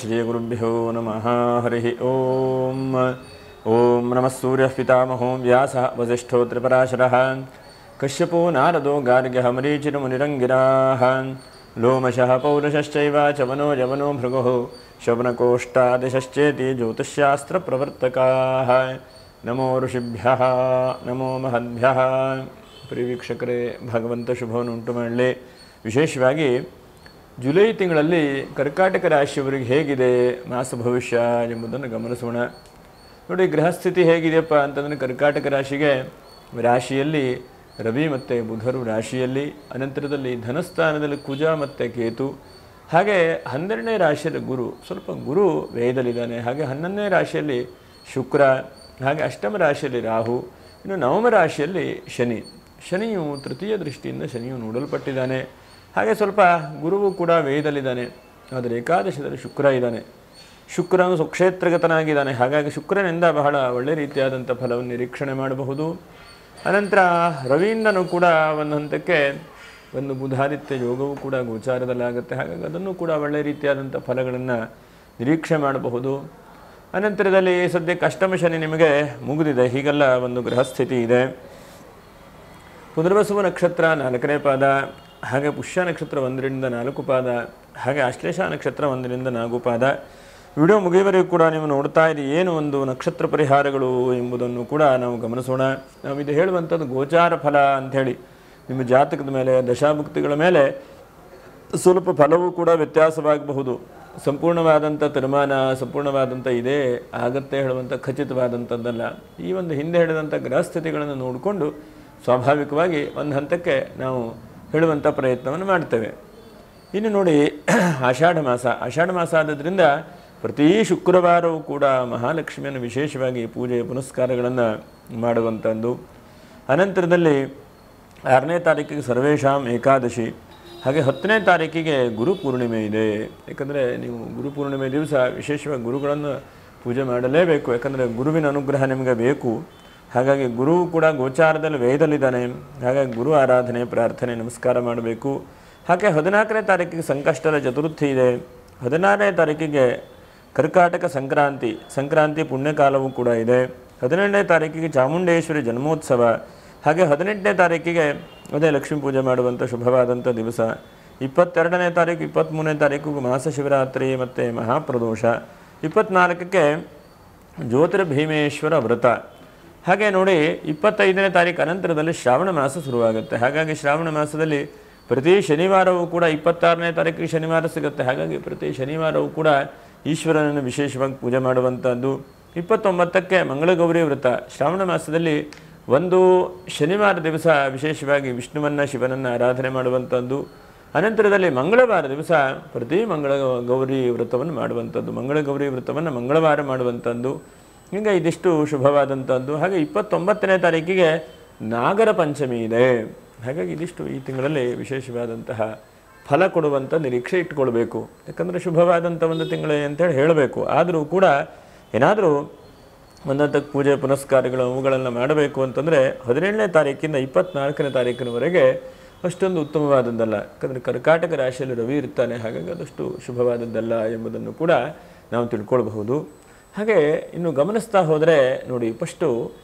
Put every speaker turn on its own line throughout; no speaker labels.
श्रीगुरुभ्यो नमः हरिः ओम ओम नमः सूर्यः पितामहो व्यासः वसिष्ठो त्रिपराशरः कश्यपो नारदो गार्ग्यः मरीचिर्मुनिरङ्गिराः लोमशः पौरुषश्चैव चवनो यवनो भृगुः शवनकोष्ठादिशश्चेति ज्योतिष्शास्त्रप्रवर्तकाः नमो ಋಷಿಭ್ಯಃ ನಮೋ ಮಹದ್ಭ್ಯಃ. ಪ್ರಿಯ ಭಗವಂತ ಶುಭವನ್ನು ಉಂಟು ಮಾಡಲಿ. ವಿಶೇಷವಾಗಿ ಜುಲೈ ತಿಂಗಳಲ್ಲಿ ಕರ್ಕಾಟಕ ರಾಶಿಯವರಿಗೆ ಹೇಗಿದೆ ಮಾಸ ಭವಿಷ್ಯ ಎಂಬುದನ್ನು ಗಮನಿಸೋಣ. ನೋಡಿ, ಗ್ರಹಸ್ಥಿತಿ ಹೇಗಿದೆಯಪ್ಪ ಅಂತಂದರೆ ಕರ್ಕಾಟಕ ರಾಶಿಯಲ್ಲಿ ರವಿ ಮತ್ತು ಬುಧರು ರಾಶಿಯಲ್ಲಿ, ಅನಂತರದಲ್ಲಿ ಧನಸ್ಥಾನದಲ್ಲಿ ಕುಜ ಮತ್ತು ಕೇತು, ಹಾಗೆ 12ನೇ ರಾಶಿಯಲ್ಲಿ ಗುರು ವ್ಯಯದಲ್ಲಿದ್ದಾನೆ. ಹಾಗೆ 11ನೇ ರಾಶಿಯಲ್ಲಿ ಶುಕ್ರ, ಹಾಗೆ ಅಷ್ಟಮ ರಾಶಿಯಲ್ಲಿ ರಾಹು, ಇನ್ನು ನವಮ ರಾಶಿಯಲ್ಲಿ ಶನಿಯು ತೃತೀಯ ದೃಷ್ಟಿಯಿಂದ ಶನಿಯು ನೋಡಲ್ಪಟ್ಟಿದ್ದಾನೆ. ಹಾಗೆ ಸ್ವಲ್ಪ ಗುರುವು ಕೂಡ ವ್ಯಯದಲ್ಲಿದ್ದಾನೆ. ಆದರೆ ಏಕಾದಶದಲ್ಲಿ ಶುಕ್ರ ಇದ್ದಾನೆ. ಶುಕ್ರನು ಸ್ವಕ್ಷೇತ್ರಗತನಾಗಿದ್ದಾನೆ. ಹಾಗಾಗಿ ಶುಕ್ರನಿಂದ ಬಹಳ ಒಳ್ಳೆಯ ರೀತಿಯಾದಂಥ ಫಲವನ್ನು ನಿರೀಕ್ಷಣೆ ಮಾಡಬಹುದು. ಅನಂತರ ರವಿಯಿಂದನೂ ಕೂಡ ಒಂದು ಹಂತಕ್ಕೆ ಒಂದು ಬುಧಾದಿತ್ಯ ಯೋಗವೂ ಕೂಡ ಗೋಚಾರದಲ್ಲಾಗುತ್ತೆ. ಹಾಗಾಗಿ ಅದನ್ನು ಕೂಡ ಒಳ್ಳೆಯ ರೀತಿಯಾದಂಥ ಫಲಗಳನ್ನು ನಿರೀಕ್ಷೆ ಮಾಡಬಹುದು. ಅನಂತರದಲ್ಲಿ ಸದ್ಯಕ್ಕೆ ಅಷ್ಟಮ ಶನಿ ನಿಮಗೆ ಮುಗಿದಿದೆ. ಹೀಗೆಲ್ಲ ಒಂದು ಗ್ರಹಸ್ಥಿತಿ ಇದೆ. ಪುನರ್ವಸು ನಕ್ಷತ್ರ 4ನೇ ಪಾದ, ಹಾಗೆ ಪುಷ್ಯ ನಕ್ಷತ್ರ 1ರಿಂದ 4 ಪಾದ, ಹಾಗೆ ಆಶ್ಲೇಷ ನಕ್ಷತ್ರ 1ರಿಂದ 4 ಪಾದ. ವಿಡಿಯೋ ಮುಗಿಯುವವರೆಗೂ ಕೂಡ ನೀವು ನೋಡ್ತಾ ಇರಿ. ಏನು ಒಂದು ನಕ್ಷತ್ರ ಪರಿಹಾರಗಳು ಎಂಬುದನ್ನು ಕೂಡ ನಾವು ಗಮನಿಸೋಣ. ನಾವು ಇದು ಹೇಳುವಂಥದ್ದು ಗೋಚಾರ ಫಲ ಅಂಥೇಳಿ. ನಿಮ್ಮ ಜಾತಕದ ಮೇಲೆ, ದಶಾಭುಕ್ತಿಗಳ ಮೇಲೆ ಸ್ವಲ್ಪ ಫಲವೂ ಕೂಡ ವ್ಯತ್ಯಾಸವಾಗಬಹುದು. ಸಂಪೂರ್ಣವಾದಂಥ ತೀರ್ಮಾನ, ಸಂಪೂರ್ಣವಾದಂಥ ಇದೇ ಆಗತ್ತೆ ಹೇಳುವಂಥ ಖಚಿತವಾದಂಥದ್ದಲ್ಲ. ಈ ಒಂದು ಹಿಂದೆ ಹೇಳಿದಂಥ ಗ್ರಹಸ್ಥಿತಿಗಳನ್ನು ನೋಡಿಕೊಂಡು ಸ್ವಾಭಾವಿಕವಾಗಿ ಒಂದು ಹಂತಕ್ಕೆ ನಾವು ಹೇಳುವಂಥ ಪ್ರಯತ್ನವನ್ನು ಮಾಡ್ತೇವೆ. ಇನ್ನು ನೋಡಿ, ಆಷಾಢ ಮಾಸ ಆದದ್ರಿಂದ ಪ್ರತಿ ಶುಕ್ರವಾರವೂ ಕೂಡ ಮಹಾಲಕ್ಷ್ಮಿಯನ್ನು ವಿಶೇಷವಾಗಿ ಪೂಜೆ ಪುನಸ್ಕಾರಗಳನ್ನು ಮಾಡುವಂಥದ್ದು. ಅನಂತರದಲ್ಲಿ 6ನೇ ತಾರೀಕಿಗೆ ಸರ್ವೇಶಾಂ ಏಕಾದಶಿ, ಹಾಗೆ 10ನೇ ತಾರೀಕಿಗೆ ಗುರುಪೂರ್ಣಿಮೆ ಇದೆ. ಯಾಕಂದರೆ ನೀವು ಗುರುಪೂರ್ಣಿಮೆ ದಿವಸ ವಿಶೇಷವಾಗಿ ಗುರುಗಳನ್ನು ಪೂಜೆ ಮಾಡಲೇಬೇಕು. ಯಾಕಂದರೆ ಗುರುವಿನ ಅನುಗ್ರಹ ನಿಮಗೆ ಬೇಕು. ಹಾಗಾಗಿ ಗುರು ಕೂಡ ಗೋಚಾರದಲ್ಲಿ ವ್ಯಯದಲ್ಲಿದ್ದಾನೆ. ಹಾಗಾಗಿ ಗುರು ಆರಾಧನೆ, ಪ್ರಾರ್ಥನೆ, ನಮಸ್ಕಾರ ಮಾಡಬೇಕು. ಹಾಗೆ 14ನೇ ತಾರೀಕಿಗೆ ಸಂಕಷ್ಟದ ಚತುರ್ಥಿ ಇದೆ. 16ನೇ ತಾರೀಕಿಗೆ ಕರ್ಕಾಟಕ ಸಂಕ್ರಾಂತಿ ಪುಣ್ಯಕಾಲವೂ ಕೂಡ ಇದೆ. 17ನೇ ತಾರೀಕಿಗೆ ಚಾಮುಂಡೇಶ್ವರಿ ಜನ್ಮೋತ್ಸವ, ಹಾಗೆ 18ನೇ ತಾರೀಕಿಗೆ ಅದೇ ಲಕ್ಷ್ಮೀ ಪೂಜೆ ಮಾಡುವಂಥ ಶುಭವಾದಂಥ ದಿವಸ. 22ನೇ ತಾರೀಕು 23ನೇ ತಾರೀಕು ಮಾಸ ಶಿವರಾತ್ರಿ ಮತ್ತು ಮಹಾಪ್ರದೋಷ. 24ಕ್ಕೆ ಜ್ಯೋತಿರ್ಭೀಮೇಶ್ವರ ವ್ರತ. ಹಾಗೆ ನೋಡಿ, 25ನೇ ತಾರೀಕು ಅನಂತರದಲ್ಲಿ ಶ್ರಾವಣ ಮಾಸ ಶುರುವಾಗುತ್ತೆ. ಹಾಗಾಗಿ ಶ್ರಾವಣ ಮಾಸದಲ್ಲಿ ಪ್ರತಿ ಶನಿವಾರವೂ ಕೂಡ 26ನೇ ತಾರೀಕಿಗೆ ಶನಿವಾರ ಸಿಗುತ್ತೆ. ಹಾಗಾಗಿ ಪ್ರತಿ ಶನಿವಾರವೂ ಕೂಡ ಈಶ್ವರನನ್ನು ವಿಶೇಷವಾಗಿ ಪೂಜೆ ಮಾಡುವಂಥದ್ದು. 29ಕ್ಕೆ ಮಂಗಳಗೌರಿ ವ್ರತ. ಶ್ರಾವಣ ಮಾಸದಲ್ಲಿ ಒಂದು ಶನಿವಾರ ದಿವಸ ವಿಶೇಷವಾಗಿ ವಿಷ್ಣುವನ್ನು, ಶಿವನನ್ನು ಆರಾಧನೆ ಮಾಡುವಂಥದ್ದು. ಅನಂತರದಲ್ಲಿ ಮಂಗಳವಾರ ದಿವಸ ಪ್ರತಿ ಮಂಗಳ ಗೌರಿ ವ್ರತವನ್ನು ಮಾಡುವಂಥದ್ದು. ಮಂಗಳಗೌರಿ ವ್ರತವನ್ನು ಮಂಗಳವಾರ ಮಾಡುವಂಥದ್ದು. ಹೀಗೆ ಇದಿಷ್ಟು ಶುಭವಾದಂಥದ್ದು. ಹಾಗೆ 29ನೇ ತಾರೀಕಿಗೆ ನಾಗರ ಪಂಚಮಿ ಇದೆ. ಹಾಗಾಗಿ ಇದಿಷ್ಟು ಈ ತಿಂಗಳಲ್ಲಿ ವಿಶೇಷವಾದಂತಹ ಫಲ ಕೊಡುವಂಥ ನಿರೀಕ್ಷೆ ಇಟ್ಕೊಳ್ಬೇಕು. ಯಾಕಂದರೆ ಶುಭವಾದಂಥ ಒಂದು ತಿಂಗಳೇ ಅಂತೇಳಿ ಹೇಳಬೇಕು. ಆದರೂ ಕೂಡ ಏನಾದರೂ ಒಂದಂತಕ್ಕೆ ಪೂಜೆ ಪುನಸ್ಕಾರಗಳು ಅವುಗಳನ್ನು ಮಾಡಬೇಕು ಅಂತಂದರೆ 17ನೇ ತಾರೀಕಿಂದ 24ನೇ ತಾರೀಕಿನವರೆಗೆ ಅಷ್ಟೊಂದು ಉತ್ತಮವಾದದ್ದಲ್ಲ. ಯಾಕಂದರೆ ಕರ್ಕಾಟಕ ರಾಶಿಯಲ್ಲಿ ರವಿ ಇರ್ತಾನೆ. ಹಾಗಾಗಿ ಅದಷ್ಟು ಶುಭವಾದದ್ದಲ್ಲ ಎಂಬುದನ್ನು ಕೂಡ ನಾವು ತಿಳ್ಕೊಳ್ಬಹುದು. ಹಾಗೆ ಇನ್ನು ಗಮನಿಸ್ತಾ ಹೋದರೆ ನೋಡಿ, ಫಸ್ಟು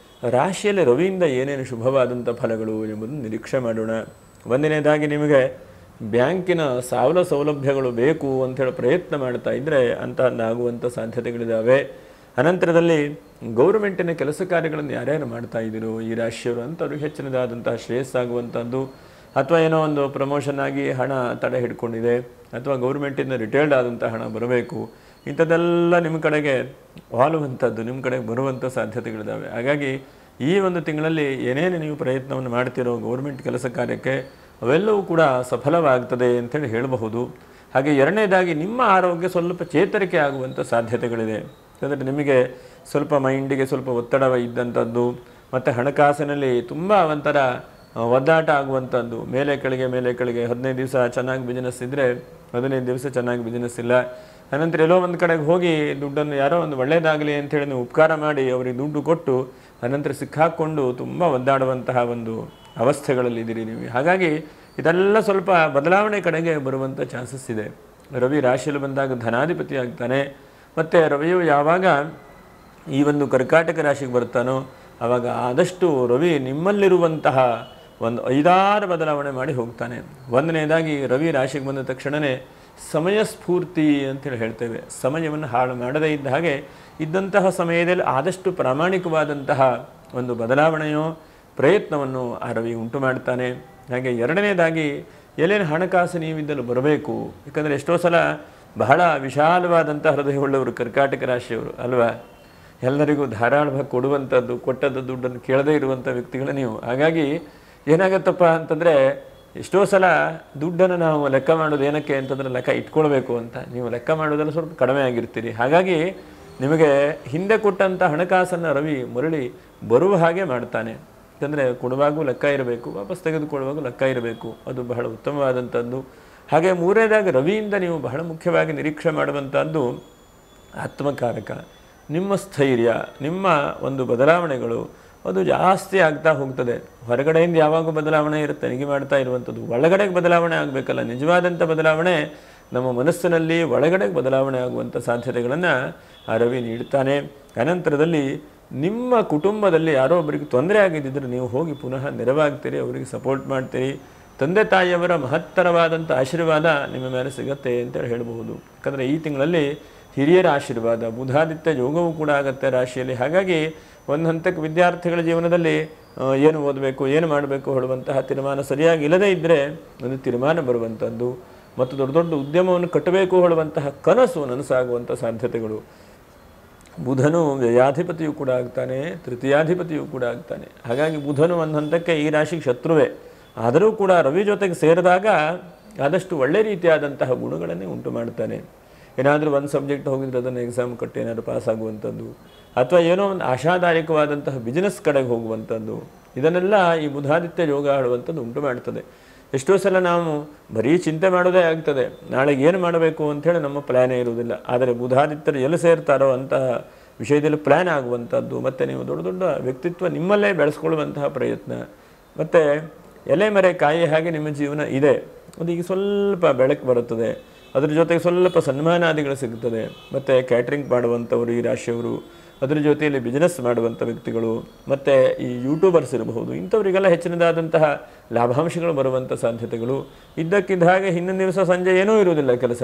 ರಾಶಿಯಲ್ಲಿ ರವಿಯಿಂದ ಏನೇನು ಶುಭವಾದಂಥ ಫಲಗಳು ಎಂಬುದನ್ನು ನಿರೀಕ್ಷೆ ಮಾಡೋಣ. ಒಂದನೇದಾಗಿ ನಿಮಗೆ ಬ್ಯಾಂಕಿನ ಸಾಲ ಸೌಲಭ್ಯಗಳು ಬೇಕು ಅಂಥೇಳಿ ಪ್ರಯತ್ನ ಮಾಡ್ತಾ ಇದ್ದರೆ ಆಗುವಂಥ ಸಾಧ್ಯತೆಗಳಿದ್ದಾವೆ. ಅನಂತರದಲ್ಲಿ ಗೌರ್ಮೆಂಟಿನ ಕೆಲಸ ಕಾರ್ಯಗಳನ್ನು ಯಾರ್ಯಾರು ಮಾಡ್ತಾ ಇದ್ದೀರೋ ಈ ರಾಶಿಯವರು ಅಂಥವ್ರಿಗೆ ಹೆಚ್ಚಿನದಾದಂತಹ ಶ್ರೇಯಸ್ಸಾಗುವಂಥದ್ದು. ಅಥವಾ ಏನೋ ಒಂದು ಪ್ರಮೋಷನ್ ಆಗಿ ಹಣ ತಡೆ ಹಿಡ್ಕೊಂಡಿದೆ, ಅಥವಾ ಗೌರ್ಮೆಂಟಿಂದ ರಿಟೈರ್ಡ್ ಆದಂಥ ಹಣ ಬರಬೇಕು, ಇಂಥದ್ದೆಲ್ಲ ನಿಮ್ಮ ಕಡೆಗೆ ವಾಲುವಂಥದ್ದು, ನಿಮ್ಮ ಕಡೆಗೆ ಬರುವಂಥ ಸಾಧ್ಯತೆಗಳಿದ್ದಾವೆ. ಹಾಗಾಗಿ ಈ ಒಂದು ತಿಂಗಳಲ್ಲಿ ಏನೇನು ನೀವು ಪ್ರಯತ್ನವನ್ನು ಮಾಡ್ತಿರೋ ಗೌರ್ಮೆಂಟ್ ಕೆಲಸ ಕಾರ್ಯಕ್ಕೆ ಅವೆಲ್ಲವೂ ಕೂಡ ಸಫಲವಾಗ್ತದೆ ಅಂತೇಳಿ ಹೇಳಬಹುದು. ಹಾಗೆ ಎರಡನೇದಾಗಿ ನಿಮ್ಮ ಆರೋಗ್ಯ ಸ್ವಲ್ಪ ಚೇತರಿಕೆ ಆಗುವಂಥ ಸಾಧ್ಯತೆಗಳಿದೆ. ಯಾಕಂದರೆ ನಿಮಗೆ ಸ್ವಲ್ಪ ಮೈಂಡಿಗೆ ಸ್ವಲ್ಪ ಒತ್ತಡ ಇದ್ದಂಥದ್ದು, ಮತ್ತು ಹಣಕಾಸಿನಲ್ಲಿ ತುಂಬ ಒಂಥರ ಒದ್ದಾಟ ಆಗುವಂಥದ್ದು, ಮೇಲೆ ಕೆಳಗೆ 15 ದಿವಸ ಚೆನ್ನಾಗಿ ಬಿಸ್ನೆಸ್ ಇದ್ದರೆ 15 ದಿವಸ ಚೆನ್ನಾಗಿ ಬಿಸ್ನೆಸ್ ಇಲ್ಲ. ಅನಂತರ ಎಲ್ಲೋ ಒಂದು ಕಡೆಗೆ ಹೋಗಿ ದುಡ್ಡನ್ನು ಯಾರೋ ಒಂದು ಒಳ್ಳೆಯದಾಗಲಿ ಅಂಥೇಳಿ ನೀವು ಉಪಕಾರ ಮಾಡಿ ಅವರಿಗೆ ದುಡ್ಡು ಕೊಟ್ಟು ಅನಂತರ ಸಿಕ್ಕಾಕ್ಕೊಂಡು ತುಂಬ ಒದ್ದಾಡುವಂತಹ ಒಂದು ಅವಸ್ಥೆಗಳಲ್ಲಿದ್ದೀರಿ ನೀವು. ಹಾಗಾಗಿ ಇದೆಲ್ಲ ಸ್ವಲ್ಪ ಬದಲಾವಣೆ ಕಡೆಗೆ ಬರುವಂಥ ಚಾನ್ಸಸ್ ಇದೆ. ರವಿ ರಾಶಿಯಲ್ಲಿ ಬಂದಾಗ ಧನಾಧಿಪತಿ ಆಗ್ತಾನೆ. ಮತ್ತು ರವಿಯು ಯಾವಾಗ ಈ ಒಂದು ಕರ್ಕಾಟಕ ರಾಶಿಗೆ ಬರ್ತಾನೋ ಆವಾಗ ಆದಷ್ಟು ರವಿ ನಿಮ್ಮಲ್ಲಿರುವಂತಹ ಒಂದು 5-6 ಬದಲಾವಣೆ ಮಾಡಿ ಹೋಗ್ತಾನೆ. ಒಂದನೇದಾಗಿ ರವಿ ರಾಶಿಗೆ ಬಂದ ತಕ್ಷಣವೇ ಸಮಯ ಸ್ಫೂರ್ತಿ ಅಂತೇಳಿ ಹೇಳ್ತೇವೆ. ಸಮಯವನ್ನು ಹಾಳು ಮಾಡದೇ ಇದ್ದ ಹಾಗೆ ಇದ್ದಂತಹ ಸಮಯದಲ್ಲಿ ಆದಷ್ಟು ಪ್ರಾಮಾಣಿಕವಾದಂತಹ ಒಂದು ಬದಲಾವಣೆಯೋ ಪ್ರಯತ್ನವನ್ನು ಆ ರವಿ ಉಂಟು ಮಾಡ್ತಾನೆ. ಹಾಗೆ ಎರಡನೇದಾಗಿ ಎಲ್ಲೇನು ಹಣಕಾಸು ನೀವಿದ್ದಲು ಬರಬೇಕು. ಯಾಕಂದರೆ ಎಷ್ಟೋ ಸಲ ಬಹಳ ವಿಶಾಲವಾದಂಥ ಹೃದಯವುಳ್ಳವರು ಕರ್ಕಾಟಕ ರಾಶಿಯವರು ಅಲ್ವಾ. ಎಲ್ಲರಿಗೂ ಧಾರಾಳವಾಗಿ ಕೊಡುವಂಥದ್ದು, ಕೊಟ್ಟದ್ದು ದುಡ್ಡನ್ನು ಕೇಳದೇ ಇರುವಂಥ ವ್ಯಕ್ತಿಗಳು ನೀವು. ಹಾಗಾಗಿ ಏನಾಗತ್ತಪ್ಪ ಅಂತಂದರೆ ಎಷ್ಟೋ ಸಲ ದುಡ್ಡನ್ನು ನಾವು ಲೆಕ್ಕ ಮಾಡೋದು ಏನಕ್ಕೆ ಅಂತಂದರೆ ಲೆಕ್ಕ ಇಟ್ಕೊಳ್ಬೇಕು ಅಂತ. ನೀವು ಲೆಕ್ಕ ಮಾಡೋದನ್ನು ಸ್ವಲ್ಪ ಕಡಿಮೆ ಆಗಿರ್ತೀರಿ. ಹಾಗಾಗಿ ನಿಮಗೆ ಹಿಂದೆ ಕೊಟ್ಟಂಥ ಹಣಕಾಸನ್ನು ರವಿ ಮರಳಿ ಬರುವ ಹಾಗೆ ಮಾಡ್ತಾನೆ. ಯಾಕಂದರೆ ಕೊಡುವಾಗೂ ಲೆಕ್ಕ ಇರಬೇಕು, ವಾಪಸ್ ತೆಗೆದುಕೊಳ್ಳುವಾಗೂ ಲೆಕ್ಕ ಇರಬೇಕು. ಅದು ಬಹಳ ಉತ್ತಮವಾದಂಥದ್ದು. ಹಾಗೆ ಮೂರನೇದಾಗಿ ರವಿಯಿಂದ ನೀವು ಬಹಳ ಮುಖ್ಯವಾಗಿ ನಿರೀಕ್ಷೆ ಮಾಡುವಂಥದ್ದು ಆತ್ಮಕಾರಕ. ನಿಮ್ಮ ಸ್ಥೈರ್ಯ, ನಿಮ್ಮ ಒಂದು ಬದಲಾವಣೆಗಳು ಅದು ಜಾಸ್ತಿ ಆಗ್ತಾ ಹೋಗ್ತದೆ. ಹೊರಗಡೆಯಿಂದ ಯಾವಾಗ ಬದಲಾವಣೆ ಇರುತ್ತೆ ತನಿಗೆ ಮಾಡ್ತಾ ಇರುವಂಥದ್ದು, ಒಳಗಡೆಗೆ ಬದಲಾವಣೆ ಆಗಬೇಕಲ್ಲ. ನಿಜವಾದಂಥ ಬದಲಾವಣೆ ನಮ್ಮ ಮನಸ್ಸಿನಲ್ಲಿ ಒಳಗಡೆಗೆ ಬದಲಾವಣೆ ಆಗುವಂಥ ಸಾಧ್ಯತೆಗಳನ್ನು ಆ ರವಿ ನೀಡ್ತಾನೆ. ಅನಂತರದಲ್ಲಿ ನಿಮ್ಮ ಕುಟುಂಬದಲ್ಲಿ ಯಾರೋ ಒಬ್ಬರಿಗೆ ತೊಂದರೆ ಆಗಿದ್ದರೆ ನೀವು ಹೋಗಿ ಪುನಃ ನೆರವಾಗ್ತೀರಿ, ಅವರಿಗೆ ಸಪೋರ್ಟ್ ಮಾಡ್ತೀರಿ. ತಂದೆ ತಾಯಿಯವರ ಮಹತ್ತರವಾದಂಥ ಆಶೀರ್ವಾದ ನಿಮ್ಮ ಮೇಲೆ ಸಿಗುತ್ತೆ ಅಂತೇಳಿ ಹೇಳಬಹುದು. ಯಾಕಂದರೆ ಈ ತಿಂಗಳಲ್ಲಿ ಹಿರಿಯರ ಆಶೀರ್ವಾದ, ಬುಧಾದಿತ್ಯ ಯೋಗವೂ ಕೂಡ ಆಗುತ್ತೆ ರಾಶಿಯಲ್ಲಿ. ಹಾಗಾಗಿ ಒಂದು ಹಂತಕ್ಕೆ ವಿದ್ಯಾರ್ಥಿಗಳ ಜೀವನದಲ್ಲಿ ಏನು ಓದಬೇಕು, ಏನು ಮಾಡಬೇಕು ಹೇಳುವಂತಹ ತೀರ್ಮಾನ ಸರಿಯಾಗಿ ಇಲ್ಲದೇ ಇದ್ದರೆ ಒಂದು ತೀರ್ಮಾನ ಬರುವಂಥದ್ದು, ಮತ್ತು ದೊಡ್ಡ ದೊಡ್ಡ ಉದ್ಯಮವನ್ನು ಕಟ್ಟಬೇಕು ಹೇಳುವಂತಹ ಕನಸು ನನಸಾಗುವಂಥ ಸಾಧ್ಯತೆಗಳು. ಬುಧನು ವ್ಯಯಾಧಿಪತಿಯೂ ಕೂಡ ಆಗ್ತಾನೆ, ತೃತೀಯಾಧಿಪತಿಯೂ ಕೂಡ ಆಗ್ತಾನೆ. ಹಾಗಾಗಿ ಬುಧನು ಒಂದು ಹಂತಕ್ಕೆ ಈ ರಾಶಿಗೆ ಶತ್ರುವೇ, ಆದರೂ ಕೂಡ ರವಿ ಜೊತೆಗೆ ಸೇರಿದಾಗ ಆದಷ್ಟು ಒಳ್ಳೆ ರೀತಿಯಾದಂತಹ ಗುಣಗಳನ್ನೇ ಉಂಟು ಮಾಡ್ತಾನೆ. ಏನಾದರೂ ಒಂದು ಸಬ್ಜೆಕ್ಟ್ ಹೋಗಿದ್ರೆ ಅದನ್ನು ಎಕ್ಸಾಮ್ ಕಟ್ಟಿ ಏನಾದರೂ ಪಾಸ್ ಆಗುವಂಥದ್ದು, ಅಥವಾ ಏನೋ ಒಂದು ಆಶಾದಾಯಕವಾದಂತಹ ಬಿಸ್ನೆಸ್ ಕಡೆಗೆ ಹೋಗುವಂಥದ್ದು, ಇದನ್ನೆಲ್ಲ ಈ ಬುಧಾದಿತ್ಯ ಯೋಗ ಆಡುವಂಥದ್ದು ಉಂಟು ಮಾಡ್ತದೆ. ಎಷ್ಟೋ ಸಲ ನಾವು ಬರೀ ಚಿಂತೆ ಮಾಡೋದೇ ಆಗ್ತದೆ, ನಾಳೆ ಏನು ಮಾಡಬೇಕು ಅಂಥೇಳಿ ನಮ್ಮ ಪ್ಲ್ಯಾನೇ ಇರುವುದಿಲ್ಲ. ಆದರೆ ಬುಧಾದಿತ್ಯರು ಎಲ್ಲಿ ಸೇರ್ತಾರೋ ಅಂತಹ ವಿಷಯದಲ್ಲಿ ಪ್ಲ್ಯಾನ್ ಆಗುವಂಥದ್ದು, ಮತ್ತು ನೀವು ದೊಡ್ಡ ದೊಡ್ಡ ವ್ಯಕ್ತಿತ್ವ ನಿಮ್ಮಲ್ಲೇ ಬೆಳೆಸ್ಕೊಳ್ಳುವಂತಹ ಪ್ರಯತ್ನ, ಮತ್ತು ಎಲೆ ಮರೆ ಕಾಯಿ ಹಾಗೆ ನಿಮ್ಮ ಜೀವನ ಇದೆ. ಅದು ಈಗ ಸ್ವಲ್ಪ ಬೆಳಕು ಬರುತ್ತದೆ, ಅದ್ರ ಜೊತೆಗೆ ಸ್ವಲ್ಪ ಸನ್ಮಾನಾದಿಗಳು ಸಿಗುತ್ತದೆ. ಮತ್ತು ಕ್ಯಾಟ್ರಿಂಗ್ ಮಾಡುವಂಥವರು ಈ ರಾಶಿಯವರು, ಅದರ ಜೊತೆಯಲ್ಲಿ ಬಿಸ್ನೆಸ್ ಮಾಡುವಂಥ ವ್ಯಕ್ತಿಗಳು, ಮತ್ತು ಈ ಯೂಟ್ಯೂಬರ್ಸ್ ಇರಬಹುದು, ಇಂಥವರಿಗೆಲ್ಲ ಹೆಚ್ಚಿನದಾದಂತಹ ಲಾಭಾಂಶಗಳು ಬರುವಂಥ ಸಾಧ್ಯತೆಗಳು. ಇದ್ದಕ್ಕಿದ್ದ ಹಾಗೆ ಹಿಂದಿನ ದಿವಸ ಸಂಜೆ ಏನೂ ಇರುವುದಿಲ್ಲ ಕೆಲಸ,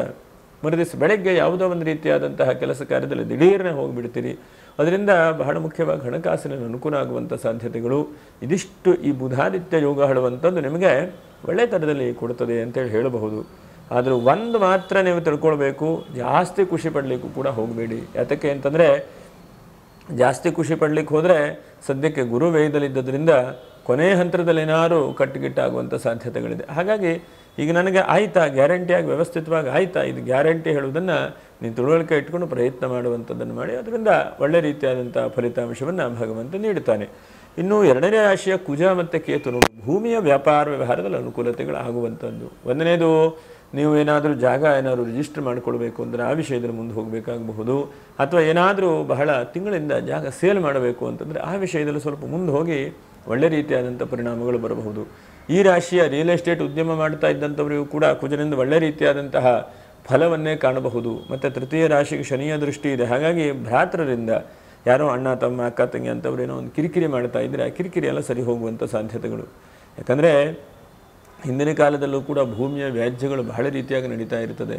ಮರುದಿವಸ ಬೆಳಗ್ಗೆ ಯಾವುದೋ ಒಂದು ರೀತಿಯಾದಂತಹ ಕೆಲಸ ಕಾರ್ಯದಲ್ಲಿ ದಿಢೀರನೆ ಹೋಗಿಬಿಡ್ತೀರಿ. ಅದರಿಂದ ಬಹಳ ಮುಖ್ಯವಾಗಿ ಹಣಕಾಸಿನಲ್ಲಿ ಅನುಕೂಲ ಆಗುವಂಥ ಸಾಧ್ಯತೆಗಳು. ಇದಿಷ್ಟು ಈ ಬುಧಾದಿತ್ಯ ಯೋಗ ಹೇಳುವಂಥದ್ದು ನಿಮಗೆ ಒಳ್ಳೆಯ ಥರದಲ್ಲಿ ಕೊಡುತ್ತದೆ ಅಂತೇಳಿ ಹೇಳಬಹುದು. ಆದರೂ ಒಂದು ಮಾತ್ರ ನೀವು ತಿಳ್ಕೊಳ್ಬೇಕು, ಜಾಸ್ತಿ ಖುಷಿ ಪಡಲಿಕ್ಕೂ ಕೂಡ ಹೋಗಬೇಡಿ. ಯಾತಕ್ಕೆ ಅಂತಂದರೆ ಜಾಸ್ತಿ ಖುಷಿ ಪಡಲಿಕ್ಕೆ ಹೋದರೆ ಸದ್ಯಕ್ಕೆ ಗುರು ವ್ಯಯದಲ್ಲಿದ್ದರಿಂದ ಕೊನೆಯ ಹಂತದಲ್ಲಿ ಏನಾದರೂ ಕಟ್ಟುಗಿಟ್ಟಾಗುವಂಥ ಸಾಧ್ಯತೆಗಳಿದೆ. ಹಾಗಾಗಿ ಈಗ ನನಗೆ ಆಯಿತಾ, ಗ್ಯಾರಂಟಿಯಾಗಿ ವ್ಯವಸ್ಥಿತವಾಗಿ ಆಯಿತಾ, ಇದು ಗ್ಯಾರಂಟಿ ಹೇಳುವುದನ್ನು ನೀನು ತಿಳುವಳಿಕೆ ಇಟ್ಕೊಂಡು ಪ್ರಯತ್ನ ಮಾಡುವಂಥದ್ದನ್ನು ಮಾಡಿ, ಅದರಿಂದ ಒಳ್ಳೆ ರೀತಿಯಾದಂಥ ಫಲಿತಾಂಶವನ್ನು ಭಗವಂತ ನೀಡುತ್ತಾನೆ. ಇನ್ನು ಎರಡನೇ ರಾಶಿಯ ಕುಜ ಮತ್ತು ಕೇತು, ಭೂಮಿಯ ವ್ಯಾಪಾರ ವ್ಯವಹಾರದಲ್ಲಿ ಅನುಕೂಲತೆಗಳು ಆಗುವಂಥದ್ದು. ಒಂದನೇದು ನೀವು ಏನಾದರೂ ಜಾಗ ಏನಾದರೂ ರಿಜಿಸ್ಟರ್ ಮಾಡಿಕೊಳ್ಬೇಕು ಅಂದರೆ ಆ ವಿಷಯದಲ್ಲಿ ಮುಂದೆ ಹೋಗಬೇಕಾಗಬಹುದು, ಅಥವಾ ಏನಾದರೂ ಬಹಳ ತಿಂಗಳಿಂದ ಜಾಗ ಸೇಲ್ ಮಾಡಬೇಕು ಅಂತಂದರೆ ಆ ವಿಷಯದಲ್ಲಿ ಸ್ವಲ್ಪ ಮುಂದೆ ಹೋಗಿ ಒಳ್ಳೆ ರೀತಿಯಾದಂಥ ಪರಿಣಾಮಗಳು ಬರಬಹುದು. ಈ ರಾಶಿಯ ರಿಯಲ್ ಎಸ್ಟೇಟ್ ಉದ್ಯಮ ಮಾಡ್ತಾ ಇದ್ದಂಥವರಿಗೂ ಕೂಡ ಕುಜನಿಂದ ಒಳ್ಳೆ ರೀತಿಯಾದಂತಹ ಫಲವನ್ನೇ ಕಾಣಬಹುದು. ಮತ್ತು ತೃತೀಯ ರಾಶಿಗೆ ಶನಿಯ ದೃಷ್ಟಿ ಇದೆ. ಹಾಗಾಗಿ ಭ್ರಾತರರಿಂದ ಯಾರೋ ಅಣ್ಣ ತಮ್ಮ ಅಕ್ಕ ತಂಗಿ ಅಂಥವ್ರು ಏನೋ ಒಂದು ಕಿರಿಕಿರಿ ಮಾಡ್ತಾ ಇದ್ದರೆ ಆ ಕಿರಿಕಿರಿ ಎಲ್ಲ ಸರಿ ಹೋಗುವಂಥ ಸಾಧ್ಯತೆಗಳು. ಯಾಕಂದರೆ ಹಿಂದಿನ ಕಾಲದಲ್ಲೂ ಕೂಡ ಭೂಮಿಯ ವ್ಯಾಜ್ಯಗಳು ಬಹಳ ರೀತಿಯಾಗಿ ನಡೀತಾ ಇರ್ತದೆ.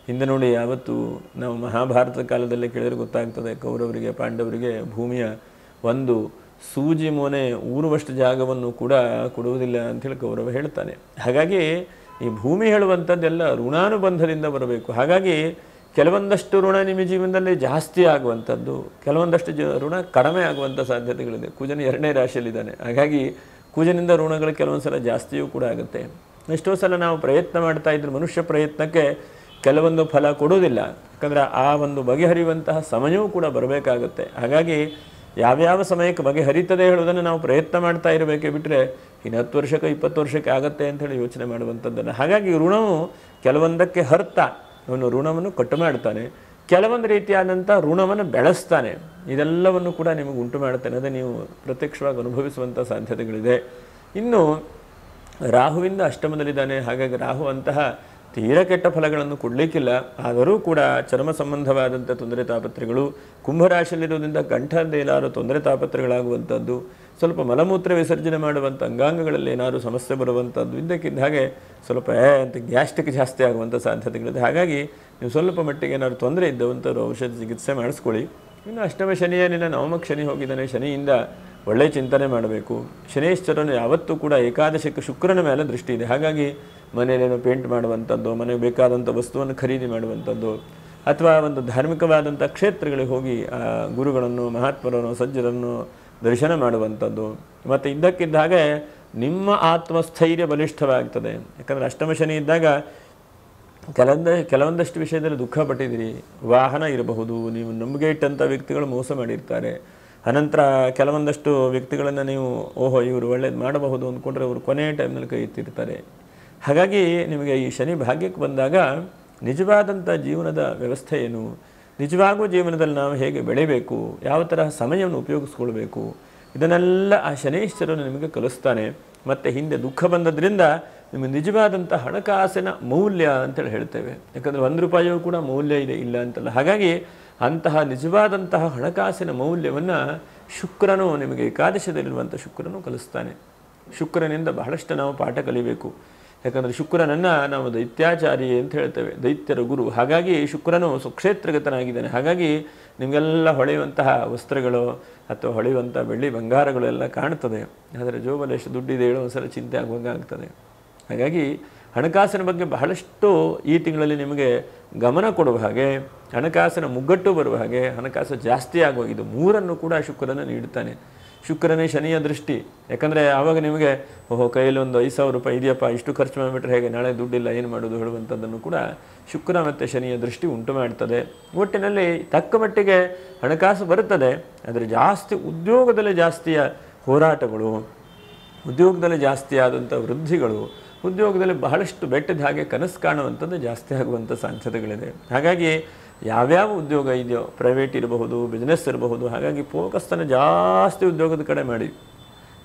ಹಿಂದೆ ನೋಡಿ ಯಾವತ್ತು ನಾವು ಮಹಾಭಾರತ ಕಾಲದಲ್ಲೇ ಕೇಳಿದ್ರೆ ಗೊತ್ತಾಗ್ತದೆ, ಕೌರವರಿಗೆ ಪಾಂಡವರಿಗೆ ಭೂಮಿಯ ಒಂದು ಸೂಜಿ ಮೊನೆ ಊರುವಷ್ಟು ಜಾಗವನ್ನು ಕೂಡ ಕೊಡುವುದಿಲ್ಲ ಅಂಥೇಳಿ ಕೌರವ ಹೇಳ್ತಾನೆ. ಹಾಗಾಗಿ ಈ ಭೂಮಿ ಹೇಳುವಂಥದ್ದೆಲ್ಲ ಋಣಾನುಬಂಧದಿಂದ ಬರಬೇಕು. ಹಾಗಾಗಿ ಕೆಲವೊಂದಷ್ಟು ಋಣ ನಿಮ್ಮ ಜೀವನದಲ್ಲಿ ಜಾಸ್ತಿ ಆಗುವಂಥದ್ದು, ಕೆಲವೊಂದಷ್ಟು ಋಣ ಕಡಿಮೆ ಆಗುವಂಥ ಸಾಧ್ಯತೆಗಳಿದೆ. ಕುಜನ ಎರಡನೇ ರಾಶಿಯಲ್ಲಿದ್ದಾನೆ. ಹಾಗಾಗಿ ಕುಜನಿಂದ ಋಣಗಳು ಕೆಲವೊಂದು ಸಲ ಜಾಸ್ತಿಯೂ ಕೂಡ ಆಗುತ್ತೆ. ಎಷ್ಟೋ ಸಲ ನಾವು ಪ್ರಯತ್ನ ಮಾಡ್ತಾ ಇದ್ರೆ ಮನುಷ್ಯ ಪ್ರಯತ್ನಕ್ಕೆ ಕೆಲವೊಂದು ಫಲ ಕೊಡೋದಿಲ್ಲ. ಯಾಕಂದರೆ ಆ ಒಂದು ಬಗೆಹರಿಯುವಂತಹ ಸಮಯವೂ ಕೂಡ ಬರಬೇಕಾಗುತ್ತೆ. ಹಾಗಾಗಿ ಯಾವ್ಯಾವ ಸಮಯಕ್ಕೆ ಬಗೆಹರಿತದೆ ಹೇಳೋದನ್ನು ನಾವು ಪ್ರಯತ್ನ ಮಾಡ್ತಾ ಇರಬೇಕೇ ಬಿಟ್ಟರೆ ಇನ್ನು 10 ವರ್ಷಕ್ಕೆ 20 ವರ್ಷಕ್ಕೆ ಆಗುತ್ತೆ ಅಂಥೇಳಿ ಯೋಚನೆ ಮಾಡುವಂಥದ್ದನ್ನು. ಹಾಗಾಗಿ ಋಣವು ಕೆಲವೊಂದಕ್ಕೆ ಹರ್ತಾ ಅವನು ಋಣವನ್ನು ಕಟ್ಟು ಮಾಡ್ತಾನೆ, ಕೆಲವೊಂದು ರೀತಿಯಾದಂಥ ಋಣವನ್ನು ಬೆಳೆಸ್ತಾನೆ. ಇದೆಲ್ಲವನ್ನು ಕೂಡ ನಿಮಗೆ ಉಂಟು ಮಾಡ್ತಾನೆ. ಅದೇ ನೀವು ಪ್ರತ್ಯಕ್ಷವಾಗಿ ಅನುಭವಿಸುವಂಥ ಸಾಧ್ಯತೆಗಳಿದೆ. ಇನ್ನು ರಾಹುವಿಂದ ಅಷ್ಟಮದಲ್ಲಿದ್ದಾನೆ. ಹಾಗಾಗಿ ರಾಹು ಅಂತಹ ತೀರ ಕೆಟ್ಟ ಫಲಗಳನ್ನು ಕೊಡಲಿಕ್ಕಿಲ್ಲ. ಆದರೂ ಕೂಡ ಚರ್ಮ ಸಂಬಂಧವಾದಂಥ ತೊಂದರೆ ತಾಪತ್ರೆಗಳು, ಕುಂಭರಾಶಿಯಲ್ಲಿರೋದ್ರಿಂದ ಕಂಠದ ಏನಾದರೂ ತೊಂದರೆ ತಾಪತ್ರೆಗಳಾಗುವಂಥದ್ದು, ಸ್ವಲ್ಪ ಮಲಮೂತ್ರ ವಿಸರ್ಜನೆ ಮಾಡುವಂಥ ಅಂಗಾಂಗಗಳಲ್ಲಿ ಏನಾದರೂ ಸಮಸ್ಯೆ ಬರುವಂಥದ್ದು, ಇದ್ದಕ್ಕಿದ್ದ ಹಾಗೆ ಸ್ವಲ್ಪ ಅಂತ ಗ್ಯಾಸ್ಟ್ರಿಕ್ ಜಾಸ್ತಿ ಆಗುವಂಥ ಸಾಧ್ಯತೆಗಳಿದೆ. ಹಾಗಾಗಿ ನೀವು ಸ್ವಲ್ಪ ಮಟ್ಟಿಗೆ ಏನಾದ್ರು ತೊಂದರೆ ಇದ್ದವಂಥವ್ರು ಔಷಧ ಚಿಕಿತ್ಸೆ ಮಾಡಿಸ್ಕೊಳ್ಳಿ. ಇನ್ನು ಅಷ್ಟಮ ಶನಿಯ ನಿನ್ನ ನವಮಕ್ಕೆ ಶನಿ ಹೋಗಿದ್ದಾನೆ. ಶನಿಯಿಂದ ಒಳ್ಳೆ ಚಿಂತನೆ ಮಾಡಬೇಕು. ಶನೇಶ್ವರನು ಯಾವತ್ತೂ ಕೂಡ ಏಕಾದಶಕ್ಕೆ ಶುಕ್ರನ ಮೇಲೆ ದೃಷ್ಟಿ ಇದೆ. ಹಾಗಾಗಿ ಮನೆಯಲ್ಲೇನೋ ಪೇಂಟ್ ಮಾಡುವಂಥದ್ದು, ಮನೆಗೆ ಬೇಕಾದಂಥ ವಸ್ತುವನ್ನು ಖರೀದಿ ಮಾಡುವಂಥದ್ದು, ಅಥವಾ ಒಂದು ಧಾರ್ಮಿಕವಾದಂಥ ಕ್ಷೇತ್ರಗಳಿಗೆ ಹೋಗಿ ಗುರುಗಳನ್ನು, ಮಹಾತ್ಮರನ್ನು, ಸಜ್ಜರನ್ನು ದರ್ಶನ ಮಾಡುವಂಥದ್ದು. ಮತ್ತು ಇದ್ದಕ್ಕಿದ್ದ ಹಾಗೆ ನಿಮ್ಮ ಆತ್ಮಸ್ಥೈರ್ಯ ಬಲಿಷ್ಠವಾಗ್ತದೆ. ಯಾಕಂದರೆ ಅಷ್ಟಮ ಶನಿ ಇದ್ದಾಗ ಕೆಲವೊಂದಷ್ಟು ವಿಷಯದಲ್ಲಿ ದುಃಖ ಪಟ್ಟಿದ್ದೀರಿ. ವಾಹನ ಇರಬಹುದು, ನೀವು ನಂಬಿಕೆ ಇಟ್ಟಂಥ ವ್ಯಕ್ತಿಗಳು ಮೋಸ ಮಾಡಿರ್ತಾರೆ. ಅನಂತರ ಕೆಲವೊಂದಷ್ಟು ವ್ಯಕ್ತಿಗಳನ್ನು ನೀವು ಓಹೋ ಇವರು ಒಳ್ಳೇದು ಮಾಡಬಹುದು ಅಂದ್ಕೊಂಡ್ರೆ ಅವರು ಕೊನೆಯ ಟೈಮ್ನಲ್ಲಿ ಕೈ ಎತ್ತಿರ್ತಾರೆ. ಹಾಗಾಗಿ ನಿಮಗೆ ಈ ಶನಿ ಭಾಗ್ಯಕ್ಕೆ ಬಂದಾಗ ನಿಜವಾದಂಥ ಜೀವನದ ವ್ಯವಸ್ಥೆ ಏನು, ನಿಜವಾಗುವ ಜೀವನದಲ್ಲಿ ನಾವು ಹೇಗೆ ಬೆಳಿಬೇಕು, ಯಾವ ತರಹ ಸಮಯವನ್ನು ಉಪಯೋಗಿಸ್ಕೊಳ್ಬೇಕು, ಇದನ್ನೆಲ್ಲ ಆ ಶನೀಶ್ವರನು ನಿಮಗೆ ಕಲಿಸ್ತಾನೆ. ಮತ್ತು ಹಿಂದೆ ದುಃಖ ಬಂದದ್ರಿಂದ ನಿಮಗೆ ನಿಜವಾದಂಥ ಹಣಕಾಸಿನ ಮೌಲ್ಯ ಅಂತೇಳಿ ಹೇಳ್ತೇವೆ. ಯಾಕಂದರೆ 1 ರೂಪಾಯಿಯೂ ಕೂಡ ಮೌಲ್ಯ ಇದೆ ಇಲ್ಲ ಅಂತಲ್ಲ. ಹಾಗಾಗಿ ಅಂತಹ ನಿಜವಾದಂತಹ ಹಣಕಾಸಿನ ಮೌಲ್ಯವನ್ನು ಶುಕ್ರನು ನಿಮಗೆ ಏಕಾದಶದಲ್ಲಿರುವಂಥ ಶುಕ್ರನು ಕಲಿಸ್ತಾನೆ. ಶುಕ್ರನಿಂದ ಬಹಳಷ್ಟು ನಾವು ಪಾಠ ಕಲಿಬೇಕು. ಯಾಕಂದರೆ ಶುಕ್ರನನ್ನು ನಾವು ದೈತ್ಯಾಚಾರಿ ಅಂತ ಹೇಳ್ತೇವೆ, ದೈತ್ಯರ ಗುರು. ಹಾಗಾಗಿ ಶುಕ್ರನು ಸುಕ್ಷೇತ್ರಗತನಾಗಿದ್ದಾನೆ. ಹಾಗಾಗಿ ನಿಮಗೆಲ್ಲ ಹೊಳೆಯುವಂತಹ ವಸ್ತ್ರಗಳು ಅಥವಾ ಹೊಳೆಯುವಂಥ ಬೆಳ್ಳಿ ಬಂಗಾರಗಳು ಎಲ್ಲ ಕಾಣ್ತದೆ. ಆದರೆ ಜೋಬಲ್ಲಿ ಎಷ್ಟು ದುಡ್ಡಿದೆ ಹೇಳೋ ಒಂದ್ಸಲ ಚಿಂತೆ ಆಗುವಂಗೆ ಆಗ್ತದೆ. ಹಾಗಾಗಿ ಹಣಕಾಸಿನ ಬಗ್ಗೆ ಬಹಳಷ್ಟು ಈ ತಿಂಗಳಲ್ಲಿ ನಿಮಗೆ ಗಮನ ಕೊಡುವ ಹಾಗೆ, ಹಣಕಾಸಿನ ಮುಗ್ಗಟ್ಟು ಬರುವ ಹಾಗೆ, ಹಣಕಾಸು ಜಾಸ್ತಿ ಆಗುವ ಇದು 3 ಕೂಡ ಶುಕ್ರನ ನೀಡುತ್ತಾನೆ. ಶುಕ್ರನೇ ಶನಿಯ ದೃಷ್ಟಿ. ಯಾಕಂದರೆ ಆವಾಗ ನಿಮಗೆ ಓಹೋ ಕೈಯಲ್ಲಿ ಒಂದು 5,000 ರೂಪಾಯಿ ಇದೆಯಪ್ಪ, ಇಷ್ಟು ಖರ್ಚು ಮಾಡಿಬಿಟ್ರೆ ಹೇಗೆ, ನಾಳೆ ದುಡ್ಡಿಲ್ಲ ಏನು ಮಾಡೋದು ಹೇಳುವಂಥದ್ದನ್ನು ಕೂಡ ಶುಕ್ರ ಮತ್ತು ಶನಿಯ ದೃಷ್ಟಿ ಉಂಟು ಮಾಡ್ತದೆ. ಒಟ್ಟಿನಲ್ಲಿ ತಕ್ಕ ಮಟ್ಟಿಗೆ ಹಣಕಾಸು ಬರುತ್ತದೆ. ಆದರೆ ಜಾಸ್ತಿ ಉದ್ಯೋಗದಲ್ಲಿ ಜಾಸ್ತಿಯ ಹೋರಾಟಗಳು, ಉದ್ಯೋಗದಲ್ಲಿ ಜಾಸ್ತಿ ಆದಂಥ ವೃದ್ಧಿಗಳು, ಉದ್ಯೋಗದಲ್ಲಿ ಬಹಳಷ್ಟು ಬೆಟ್ಟದ ಹಾಗೆ ಕನಸು ಕಾಣುವಂಥದ್ದು ಜಾಸ್ತಿ ಆಗುವಂಥ ಸಾಧ್ಯತೆಗಳಿದೆ. ಹಾಗಾಗಿ ಯಾವ್ಯಾವ ಉದ್ಯೋಗ ಇದೆಯೋ, ಪ್ರೈವೇಟ್ ಇರಬಹುದು, ಬಿಸ್ನೆಸ್ ಇರಬಹುದು, ಹಾಗಾಗಿ ಫೋಕಸ್ಸನ್ನು ಜಾಸ್ತಿ ಉದ್ಯೋಗದ ಕಡೆ ಮಾಡಿ.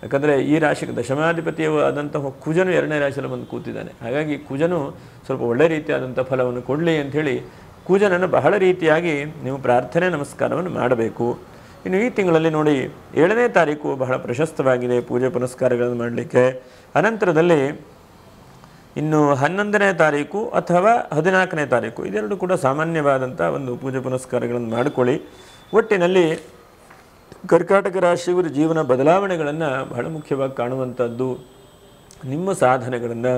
ಯಾಕಂದರೆ ಈ ರಾಶಿಗೆ ದಶಮಾಧಿಪತಿಯು ಆದಂತಹ ಕುಜನು 2ನೇ ರಾಶಿಯಲ್ಲಿ ಬಂದು ಕೂತಿದ್ದಾನೆ. ಹಾಗಾಗಿ ಕುಜನು ಸ್ವಲ್ಪ ಒಳ್ಳೆ ರೀತಿಯಾದಂಥ ಫಲವನ್ನು ಕೊಡಲಿ ಅಂಥೇಳಿ ಕುಜನನ್ನು ಬಹಳ ರೀತಿಯಾಗಿ ನೀವು ಪ್ರಾರ್ಥನೆ ನಮಸ್ಕಾರವನ್ನು ಮಾಡಬೇಕು. ಇನ್ನು ಈ ತಿಂಗಳಲ್ಲಿ ನೋಡಿ 7ನೇ ತಾರೀಕು ಬಹಳ ಪ್ರಶಸ್ತವಾಗಿದೆ ಪೂಜೆ ಪುನಸ್ಕಾರಗಳನ್ನು ಮಾಡಲಿಕ್ಕೆ. ಅನಂತರದಲ್ಲಿ ಇನ್ನು 11ನೇ ತಾರೀಕು ಅಥವಾ 14ನೇ ತಾರೀಕು ಇದೆರಡು ಕೂಡ ಸಾಮಾನ್ಯವಾದಂಥ ಒಂದು ಪೂಜೆ ಪುನಸ್ಕಾರಗಳನ್ನು ಮಾಡಿಕೊಳ್ಳಿ. ಒಟ್ಟಿನಲ್ಲಿ ಕರ್ಕಾಟಕ ರಾಶಿಯವರು ಜೀವನ ಬದಲಾವಣೆಗಳನ್ನು ಬಹಳ ಮುಖ್ಯವಾಗಿ ಕಾಣುವಂಥದ್ದು. ನಿಮ್ಮ ಸಾಧನೆಗಳನ್ನು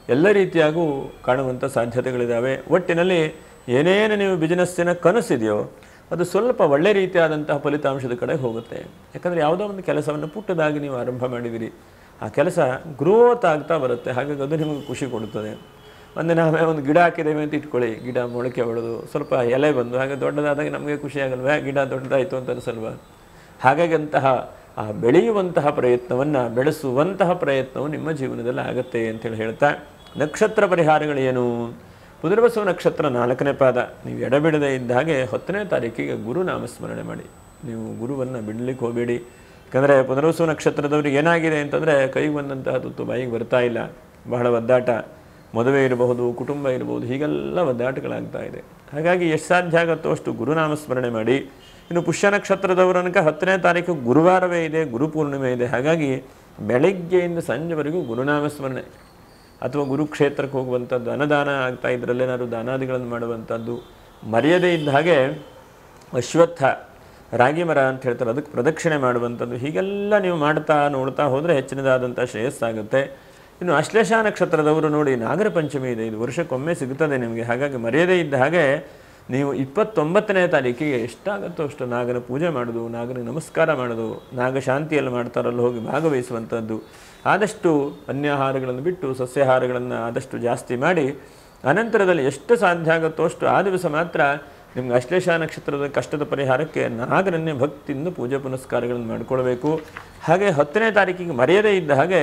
ಎಲ್ಲ ರೀತಿಯಾಗೂ ಕಾಣುವಂಥ ಸಾಧ್ಯತೆಗಳಿದ್ದಾವೆ. ಒಟ್ಟಿನಲ್ಲಿ ಏನೇನು ನೀವು ಬಿಸ್ನೆಸ್ಸಿನ ಕನಸಿದೆಯೋ ಅದು ಸ್ವಲ್ಪ ಒಳ್ಳೆ ರೀತಿಯಾದಂತಹ ಫಲಿತಾಂಶದ ಕಡೆ ಹೋಗುತ್ತೆ. ಯಾಕಂದರೆ ಯಾವುದೋ ಒಂದು ಕೆಲಸವನ್ನು ಪುಟ್ಟದಾಗಿ ನೀವು ಆರಂಭ ಮಾಡಿದಿರಿ, ಆ ಕೆಲಸ ಗ್ರೋತ್ ಆಗ್ತಾ ಬರುತ್ತೆ. ಹಾಗಾಗಿ ಅದು ನಿಮಗೆ ಖುಷಿ ಕೊಡುತ್ತದೆ. ನಾವೇ ಒಂದು ಗಿಡ ಹಾಕಿದ್ದೇವೆ ಅಂತ ಇಟ್ಕೊಳ್ಳಿ, ಗಿಡ ಮೊಳಕೆ ಹೊಡೆದು ಸ್ವಲ್ಪ ಎಲೆ ಬಂದು ಹಾಗೆ ದೊಡ್ಡದಾದಾಗ ನಮಗೆ ಖುಷಿ ಆಗಲ್ವ, ಗಿಡ ದೊಡ್ಡದಾಯಿತು ಅಂತ ಅನಿಸಲ್ವ. ಹಾಗಾಗಿ ಅಂತಹ ಆ ಬೆಳೆಯುವಂತಹ ಪ್ರಯತ್ನವನ್ನು, ಬೆಳೆಸುವಂತಹ ಪ್ರಯತ್ನವು ನಿಮ್ಮ ಜೀವನದಲ್ಲಿ ಆಗುತ್ತೆ ಅಂತೇಳಿ ಹೇಳ್ತಾ, ನಕ್ಷತ್ರ ಪರಿಹಾರಗಳೇನು? ಪುನರ್ವಸು ನಕ್ಷತ್ರ 4ನೇ ಪಾದ. ನೀವು ಎಡಬಿಡದೆ ಇದ್ದ ಹಾಗೆ 10ನೇ ತಾರೀಕಿಗೆ ಗುರು ನಾಮಸ್ಮರಣೆ ಮಾಡಿ. ನೀವು ಗುರುವನ್ನು ಬಿಡಲಿಕ್ಕೆ ಹೋಗಬೇಡಿ. ಯಾಕಂದರೆ ಪುನರ್ವಸು ನಕ್ಷತ್ರದವ್ರಿಗೆ ಏನಾಗಿದೆ ಅಂತಂದರೆ ಕೈಗೆ ಬಂದಂತಹ ತುತ್ತು ಬಾಯಿಗೆ ಬರ್ತಾ ಇಲ್ಲ, ಬಹಳ ಒದ್ದಾಟ, ಮದುವೆ ಇರಬಹುದು, ಕುಟುಂಬ ಇರಬಹುದು, ಹೀಗೆಲ್ಲ ಒದ್ದಾಟಗಳಾಗ್ತಾ ಇದೆ. ಹಾಗಾಗಿ ಎಷ್ಟು ಸಾಧ್ಯ ಆಗುತ್ತೋ ಅಷ್ಟು ಗುರುನಾಮಸ್ಮರಣೆ ಮಾಡಿ. ಇನ್ನು ಪುಷ್ಯ ನಕ್ಷತ್ರದವರನಕ 10ನೇ ತಾರೀಕು ಗುರುವಾರವೇ ಇದೆ, ಗುರುಪೂರ್ಣಿಮೆ ಇದೆ. ಹಾಗಾಗಿ ಬೆಳಗ್ಗೆಯಿಂದ ಸಂಜೆವರೆಗೂ ಗುರುನಾಮಸ್ಮರಣೆ ಅಥವಾ ಗುರುಕ್ಷೇತ್ರಕ್ಕೆ ಹೋಗುವಂಥದ್ದು, ಅನ್ನದಾನ ಆಗ್ತಾ ಇದರಲ್ಲೇನಾದ್ರು ದಾನಾದಿಗಳನ್ನು ಮಾಡುವಂಥದ್ದು, ಮರ್ಯಾದೆ ಇದ್ದ ಹಾಗೆ ಅಶ್ವತ್ಥ ರಾಗಿ ಮರ ಅಂತ ಹೇಳ್ತಾರೆ, ಅದಕ್ಕೆ ಪ್ರದಕ್ಷಿಣೆ ಮಾಡುವಂಥದ್ದು, ಹೀಗೆಲ್ಲ ನೀವು ಮಾಡ್ತಾ ನೋಡ್ತಾ ಹೋದರೆ ಹೆಚ್ಚಿನದಾದಂಥ ಶ್ರೇಯಸ್ಸಾಗುತ್ತೆ. ಇನ್ನು ಅಶ್ಲೇಷ ನಕ್ಷತ್ರದವರು ನೋಡಿ ನಾಗರ ಪಂಚಮಿ ಇದೆ, ಇದು ವರ್ಷಕ್ಕೊಮ್ಮೆ ಸಿಗುತ್ತದೆ ನಿಮಗೆ. ಹಾಗಾಗಿ ಮರ್ಯಾದೆ ಇದ್ದ ಹಾಗೆ ನೀವು 29ನೇ ತಾರೀಕಿಗೆ ಎಷ್ಟಾಗುತ್ತೋ ಅಷ್ಟು ನಾಗನ ಪೂಜೆ ಮಾಡೋದು, ನಾಗನಿಗೆ ನಮಸ್ಕಾರ ಮಾಡೋದು, ನಾಗ ಶಾಂತಿಯಲ್ಲಿ ಮಾಡ್ತಾರಲ್ಲ ಹೋಗಿ ಭಾಗವಹಿಸುವಂಥದ್ದು, ಆದಷ್ಟು ಅನ್ಯಾಹಾರಗಳನ್ನು ಬಿಟ್ಟು ಸಸ್ಯಾಹಾರಗಳನ್ನು ಆದಷ್ಟು ಜಾಸ್ತಿ ಮಾಡಿ, ಅನಂತರದಲ್ಲಿ ಎಷ್ಟು ಸಾಧ್ಯ ಆಗುತ್ತೋ ಅಷ್ಟು ಆ ದಿವಸ ಮಾತ್ರ ನಿಮ್ಗೆ ಅಶ್ಲೇಷ ನಕ್ಷತ್ರದ ಕಷ್ಟದ ಪರಿಹಾರಕ್ಕೆ ನಾಗರನ್ನೇ ಭಕ್ತಿಯಿಂದ ಪೂಜೆ ಪುನಸ್ಕಾರಗಳನ್ನು ಮಾಡಿಕೊಳ್ಬೇಕು. ಹಾಗೆ 10ನೇ ತಾರೀಕಿಗೆ ಮರ್ಯಾದೆ ಇದ್ದ ಹಾಗೆ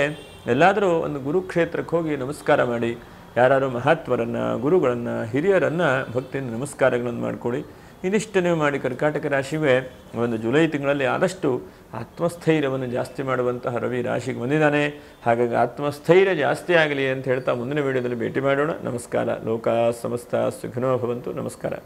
ಎಲ್ಲಾದರೂ ಒಂದು ಗುರುಕ್ಷೇತ್ರಕ್ಕೆ ಹೋಗಿ ನಮಸ್ಕಾರ ಮಾಡಿ, ಯಾರು ಮಹಾತ್ಮರನ್ನು, ಗುರುಗಳನ್ನು, ಹಿರಿಯರನ್ನು ಭಕ್ತಿಯಿಂದ ನಮಸ್ಕಾರಗಳನ್ನು ಮಾಡಿಕೊಡಿ. ಇದಿಷ್ಟು ನೀವು ಮಾಡಿ ಕರ್ಕಾಟಕ ರಾಶಿಗೆ ಒಂದು ಜುಲೈ ತಿಂಗಳಲ್ಲಿ ಆದಷ್ಟು ಆತ್ಮಸ್ಥೈರ್ಯವನ್ನು ಜಾಸ್ತಿ ಮಾಡುವಂತಹ ರವಿ ರಾಶಿಗೆ ಬಂದಿದ್ದಾನೆ. ಹಾಗಾಗಿ ಆತ್ಮಸ್ಥೈರ್ಯ ಜಾಸ್ತಿ ಆಗಲಿ ಅಂತ ಹೇಳ್ತಾ ಮುಂದಿನ ವಿಡಿಯೋದಲ್ಲಿ ಭೇಟಿ ಮಾಡೋಣ. ನಮಸ್ಕಾರ. ಲೋಕ ಸಮಸ್ತ ಸುಖಿನೋ ಭವಂತು. ನಮಸ್ಕಾರ.